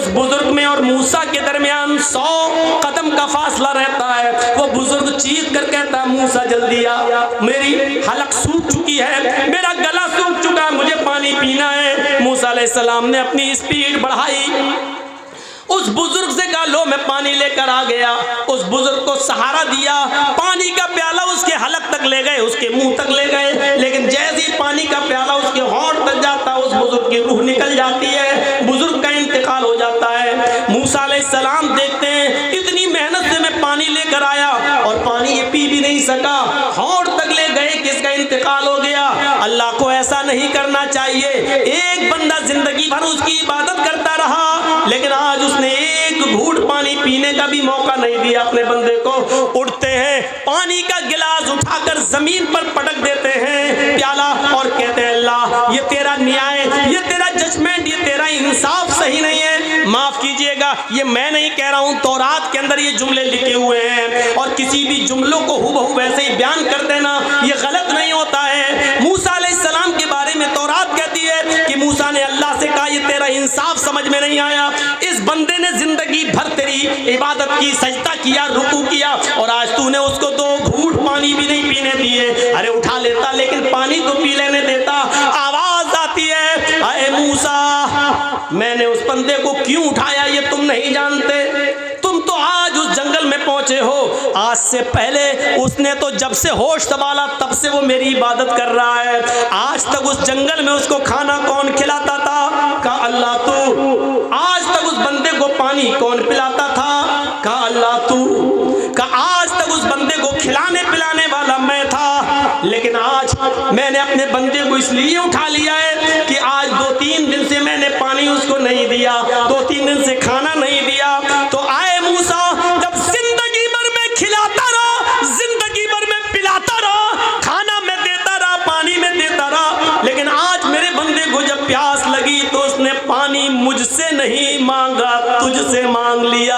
उस बुजुर्ग में और मूसा के दरमियान 100 कदम का फासला रहता है। वो बुजुर्ग चीख कर कहता है, मूसा जल्दी आ, मेरी हलक सूख चुकी है, मेरा गला सूख चुका है, मुझे पानी पीना है। मूसा अलैहिस्सलाम ने अपनी स्पीड बढ़ाई, उस बुजुर्ग से कहा लो मैं पानी लेकर आ गया। उस बुजुर्ग को सहारा दिया, पानी का प्याला उसके हलक तक ले गए, उसके मुंह तक ले गए, लेकिन जैसे ही पानी का प्याला उसके होंठ तक जाता है उस बुजुर्ग की रूह निकल जाती है, बुजुर्ग का इंतकाल हो जाता है। मूसा अलैहिस्सलाम देखते हैं इतनी मेहनत से मैं पानी लेकर आया और पानी ये पी भी नहीं सका, होंठ तक ले गए कि इसका इंतकाल हो गया। अल्लाह को ऐसा नहीं करना चाहिए। एक बंदा जिंदगी भर उसकी इबादत करता रहा, लेकिन आज उसने एक घूंट पानी पीने का भी मौका नहीं दिया अपने बंदे को। उठते हैं, पानी का गिलास उठाकर जमीन पर पटक देते हैं प्याला और कहते हैं अल्लाह ये तेरा न्याय, ये तेरा जजमेंट, ये तेरा इंसाफ सही नहीं है, माफ कीजिएगा। ये मैं नहीं कह रहा हूं, तौरात के अंदर ये जुमले लिखे हुए हैं और किसी भी जुमलों को हूबहू वैसे ही बयान कर देना ये गलत नहीं होता है। मूसा अलैहिस्सलाम के बारे में तौरात कहती है कि मूसा ने अल्लाह से कहा ये तेरा इंसाफ समझ में नहीं आया, इस बंदे ने जिंदगी भर तेरी इबादत की, सजदा किया, रुकू किया और आज तूने उसको 2 घूंट पानी भी नहीं पीने दिए। अरे उठा लेता लेकिन पानी तो पी लेने देता। आवाज आती है, अरे मूसा मैंने उस बंदे को क्यों उठाया ये तुम नहीं जानते, तुम तो आज उस जंगल में पहुंचे हो, आज से पहले उसने तो जब से होश संभाला तब से वो मेरी इबादत कर रहा है। आज तक उस जंगल में उसको खाना कौन खिलाता था? कहा अल्लाह तू। आज तक उस बंदे को पानी कौन पिलाता था? कहा अल्लाह तू। कहा आज तक उस बंदे को खिलाने पिलाने वाला मैं था, लेकिन आज मैंने अपने बंदे को इसलिए उठा लिया है कि आज 2-3 दिन से मैंने पानी उसको नहीं दिया, 2-3 दिन से खाना नहीं दिया। तो आए मूसा, जब जिंदगी भर में खिलाता रहा, जिंदगी भर में पिलाता रहा, खाना में देता रहा, पानी में देता रहा, लेकिन आज मेरे बंदे को जब प्यास लगी तो उसने पानी मुझसे नहीं मांगा, तुझसे मांग लिया।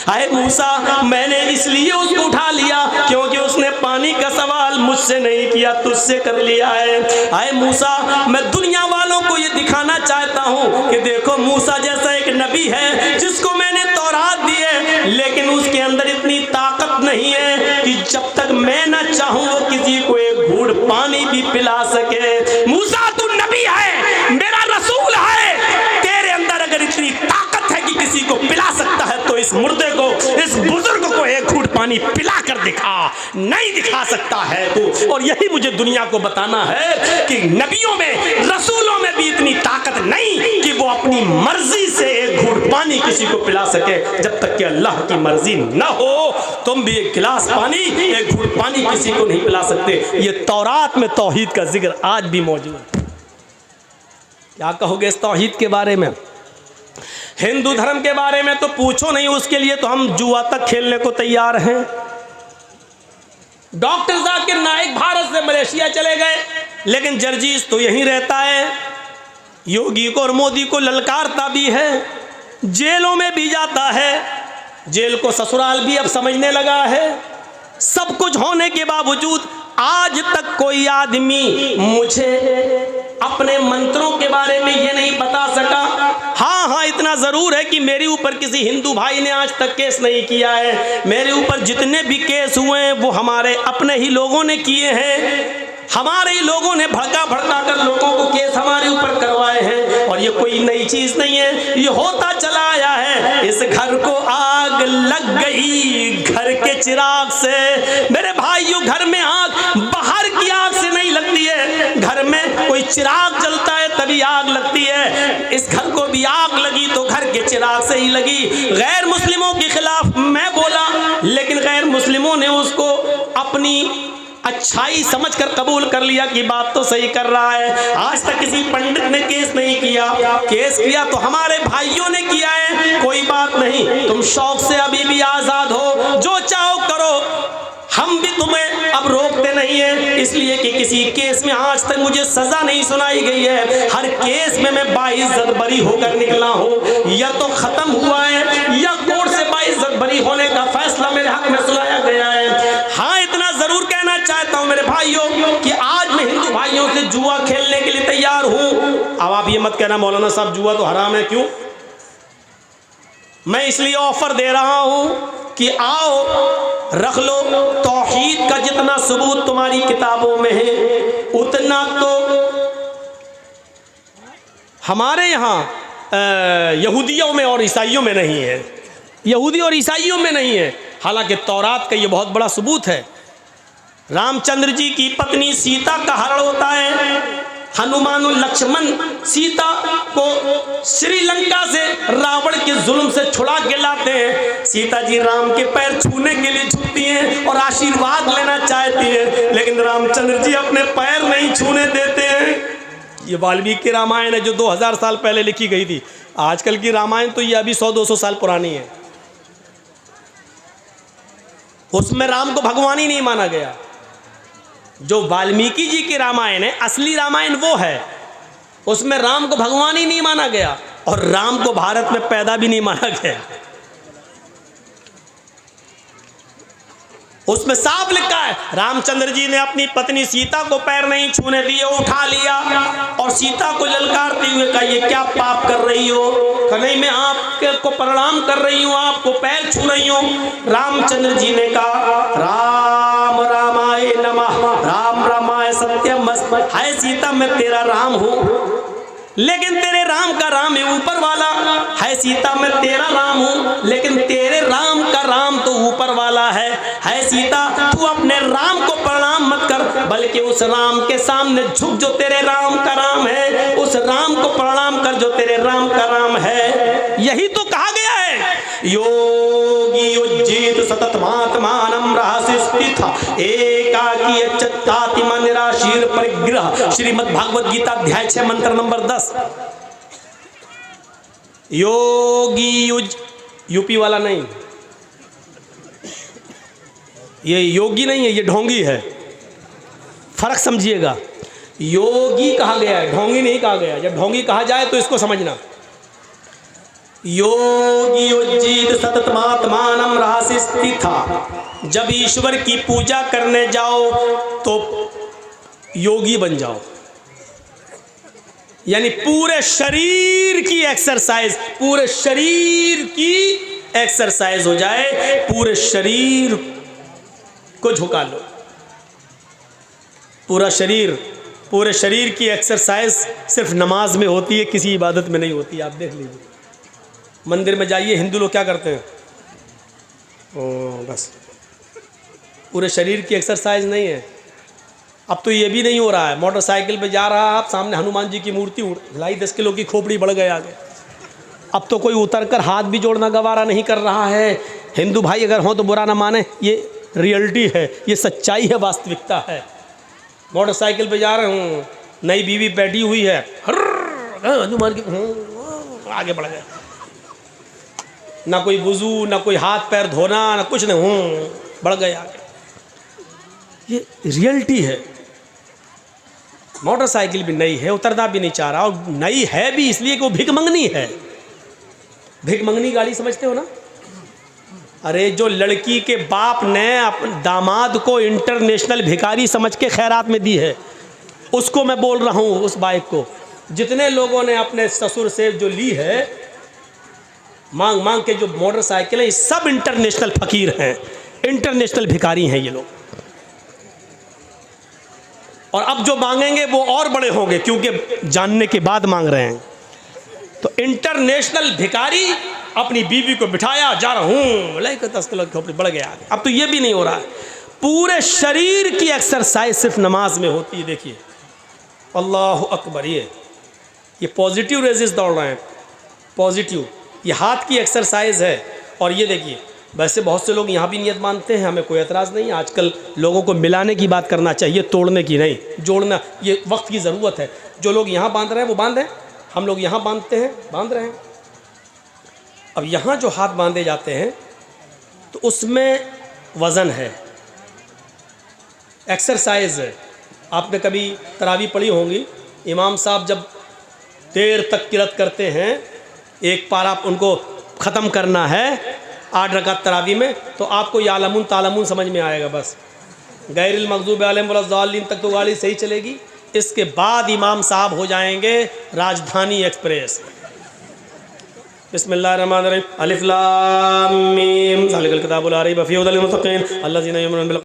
आए मूसा, मैंने इसलिए उसको उठा लिया क्योंकि उसने पानी का सवाल मुझसे नहीं किया, तुझसे कर लिया है। आए मूसा, मैं दुनिया वालों को ये दिखाना चाहता हूँ कि देखो मूसा जैसा एक नबी है जिसको मैंने तौरात दी है, लेकिन उसके अंदर इतनी ताकत नहीं है कि जब तक मैं ना चाहूँ वो किसी को एक घूंट पानी भी पिला सके। मूसा तू नबी है, मेरा रसूल है, तेरे अंदर अगर इतनी ताकत है कि किसी को पिला सकता है तो इस मुर्दे को, इस बुजुर्ग को एक घूंट पानी पिला कर दिखा। नहीं दिखा सकता है तू। और यही मुझे दुनिया को बताना है कि नबियों में, रसूलों में भी इतनी ताकत नहीं कि वो अपनी मर्जी से एक घूंट पानी किसी को पिला सके। जब तक कि अल्लाह की मर्जी न हो तुम भी एक गिलास पानी, एक घूंट पानी किसी को नहीं पिला सकते। ये तौरात में तौहीद का जिक्र आज भी मौजूद है। क्या कहोगे इस तौहीद के बारे में? हिंदू धर्म के बारे में तो पूछो नहीं, उसके लिए तो हम जुआ तक खेलने को तैयार हैं। डॉक्टर जाकिर नाइक भारत से मलेशिया चले गए, लेकिन जर्जीस तो यहीं रहता है। योगी को और मोदी को ललकारता भी है, जेलों में भी जाता है, जेल को ससुराल भी अब समझने लगा है। सब कुछ होने के बावजूद आज तक कोई आदमी मुझे अपने मंत्रों के बारे में ये नहीं बता सका। हाँ, इतना जरूर है कि मेरे ऊपर किसी हिंदू भाई ने आज तक केस नहीं किया है। मेरे ऊपर जितने भी केस हुए हैं वो हमारे अपने ही लोगों ने किए हैं। हमारे ही लोगों ने भड़का कर लोगों को केस हमारे ऊपर करवाए हैं। और ये कोई नई चीज नहीं है, ये होता चला आया है। इस घर को आग लग गई घर के चिराग से। मेरे भाइयों, घर में आग बाहर की आग से नहीं लगती है, घर में कोई चिराग जलता है तभी आग लगती है। इस घर को भी आग लगी तो घर के चिराग से ही लगी। गैर मुस्लिमों के खिलाफ मैं बोला, लेकिन गैर मुस्लिमों ने उसको अपनी अच्छाई समझकर कबूल कर लिया कि बात तो सही कर रहा है। आज तक किसी पंडित ने केस नहीं किया, केस किया तो हमारे भाइयों ने किया है। कोई बात नहीं, तुम शौक से अभी भी आजाद हो, जो चाहो करो, हम भी तुम्हें अब रोकते नहीं है, इसलिए कि किसी केस में आज तक मुझे सजा नहीं सुनाई गई है। हर केस में मैं बाइज्जत बरी होकर निकला हूँ। या तो खत्म हुआ है या कोर्ट से बाइज्जत बरी होने का फैसला मेरे हक में सुनाया गया है। हाँ, इतना जरूर कहना चाहता हूँ मेरे भाइयों कि आज मैं हिंदू भाइयों से जुआ खेलने के लिए तैयार हूँ। अब आप ये मत कहना मौलाना साहब जुआ तो हराम है, क्यों? मैं इसलिए ऑफर दे रहा हूं कि आओ रख लो, तौहीद का जितना सबूत तुम्हारी किताबों में है उतना तो हमारे यहाँ यहूदियों में और ईसाइयों में नहीं है, यहूदी और ईसाइयों में नहीं है। हालांकि तौरात का ये बहुत बड़ा सबूत है। रामचंद्र जी की पत्नी सीता का हरण होता है, हनुमान और लक्ष्मण सीता को श्रीलंका से रावण के जुल्म से छुड़ा के लाते हैं। सीता जी राम के पैर छूने के लिए झुकती हैं और आशीर्वाद लेना चाहती हैं, लेकिन रामचंद्र जी अपने पैर नहीं छूने देते हैं। ये वाल्मीकि रामायण है जो 2000 साल पहले लिखी गई थी। आजकल की रामायण तो ये अभी 100-200 साल पुरानी है। उसमें राम को भगवान ही नहीं माना गया। जो वाल्मीकि जी की रामायण है, असली रामायण वो है, उसमें राम को भगवान ही नहीं माना गया और राम को भारत में पैदा भी नहीं माना गया। उसमें साफ लिखा है रामचंद्र जी ने अपनी पत्नी सीता को पैर नहीं छूने दिए, उठा लिया और सीता को ललकारते हुए कहा ये क्या पाप कर रही हो? कहा नहीं मैं आपको प्रणाम कर रही हूँ, आपको पैर छू रही हूँ। रामचंद्र जी ने कहा राम रामाय नमः, राम रामाय सत्यम, हाय सीता मैं तेरा राम हूँ, लेकिन तेरे राम का राम है ऊपर वाला। है सीता मैं तेरा राम हूँ, लेकिन तेरे राम का राम तो ऊपर वाला है। सीता तू अपने राम को प्रणाम मत कर, बल्कि उस राम के सामने झुक जो तेरे राम का राम है, उस राम को प्रणाम कर जो तेरे राम का राम है। यही तो कहा गया है योगी उज्जीत सततमात्मानं रहस्य स्थित एकाकी अच्युताति निराशीर परिग्रह। श्रीमद् भागवत गीता अध्याय 6 मंत्र नंबर 10। योगी यूपी वाला नहीं, ये योगी नहीं है, ये ढोंगी है, फर्क समझिएगा। योगी कहा गया है, ढोंगी नहीं कहा गया। जब ढोंगी कहा जाए तो इसको समझना। योगी उज्जीत सततमात्मानं रहस्य स्थिता। जब ईश्वर की पूजा करने जाओ तो योगी बन जाओ, यानी पूरे शरीर की एक्सरसाइज, पूरे शरीर की एक्सरसाइज हो जाए, पूरे शरीर को झुका लो। पूरे शरीर की एक्सरसाइज सिर्फ नमाज में होती है, किसी इबादत में नहीं होती। आप देख लीजिए, मंदिर में जाइए, हिंदू लोग क्या करते हैं, बस पूरे शरीर की एक्सरसाइज नहीं है। अब तो ये भी नहीं हो रहा है, मोटरसाइकिल पे जा रहा है आप, सामने हनुमान जी की मूर्ति ढाई 10 किलो की खोपड़ी बढ़ गए आगे। अब तो कोई उतरकर हाथ भी जोड़ना गवारा नहीं कर रहा है। हिंदू भाई अगर हो तो बुरा ना माने, ये रियलिटी है, ये सच्चाई है, वास्तविकता है। मोटरसाइकिल पे जा रहे हूँ, नई बीवी बैठी हुई है, हनुमान की आगे बढ़ गए, ना कोई वुजू, ना कोई हाथ पैर धोना, ना कुछ नहीं, बढ़ गए आगे। ये रियलिटी है। मोटरसाइकिल भी नई है, उतरना भी नहीं चाह रहा, और नई है भी इसलिए कि वो भिख मंगनी है। भिख मंगनी गाड़ी समझते हो ना? अरे जो लड़की के बाप ने अपने दामाद को इंटरनेशनल भिखारी समझ के खैरात में दी है, उसको मैं बोल रहा हूँ। उस बाइक को जितने लोगों ने अपने ससुर से जो ली है, मांग मांग के जो मोटरसाइकिल है, ये सब इंटरनेशनल फकीर हैं, इंटरनेशनल भिखारी हैं ये लोग। और अब जो मांगेंगे वो और बड़े होंगे, क्योंकि जानने के बाद मांग रहे हैं। तो इंटरनेशनल भिखारी अपनी बीवी को बिठाया, जा रहा हूँ, लाइक 10 किलो की खोपड़ी बढ़ गया। अब तो ये भी नहीं हो रहा है। पूरे शरीर की एक्सरसाइज सिर्फ नमाज में होती है। देखिए, अल्लाह अकबर, ये पॉजिटिव रेजेस दौड़ रहे हैं, पॉजिटिव। ये हाथ की एक्सरसाइज है। और ये देखिए, वैसे बहुत से लोग यहाँ भी नियत मानते हैं, हमें कोई एतराज़ नहीं। आजकल लोगों को मिलाने की बात करना चाहिए, तोड़ने की नहीं, जोड़ना। ये वक्त की ज़रूरत है। जो लोग यहाँ बांध रहे हैं वो बांधें, हम लोग यहाँ बांधते हैं, बांध रहे हैं। अब यहाँ जो हाथ बांधे जाते हैं तो उसमें वज़न है, एक्सरसाइज है। आपने कभी तरावी पढ़ी होंगी, इमाम साहब जब देर तक किरत करते हैं, एक पारा उनको ख़त्म करना है 8 रकात तरावी में, तो आपको यालमुन तालमुन समझ में आएगा। बस गैरिल मग़ज़ूबि अलैहिम वलद्दाल्लीन तक तो गाड़ी सही चलेगी। इसके बाद इमाम साहब हो जाएंगे राजधानी एक्सप्रेस। बिस्मिल्लाहिर्रहमानिर्रहीम अलिफ लाम मीम ज़ालिकल किताबु ला रैब फ़ीहि हुदल लिल मुत्तक़ीन अल्लज़ीना युमिनूना बिल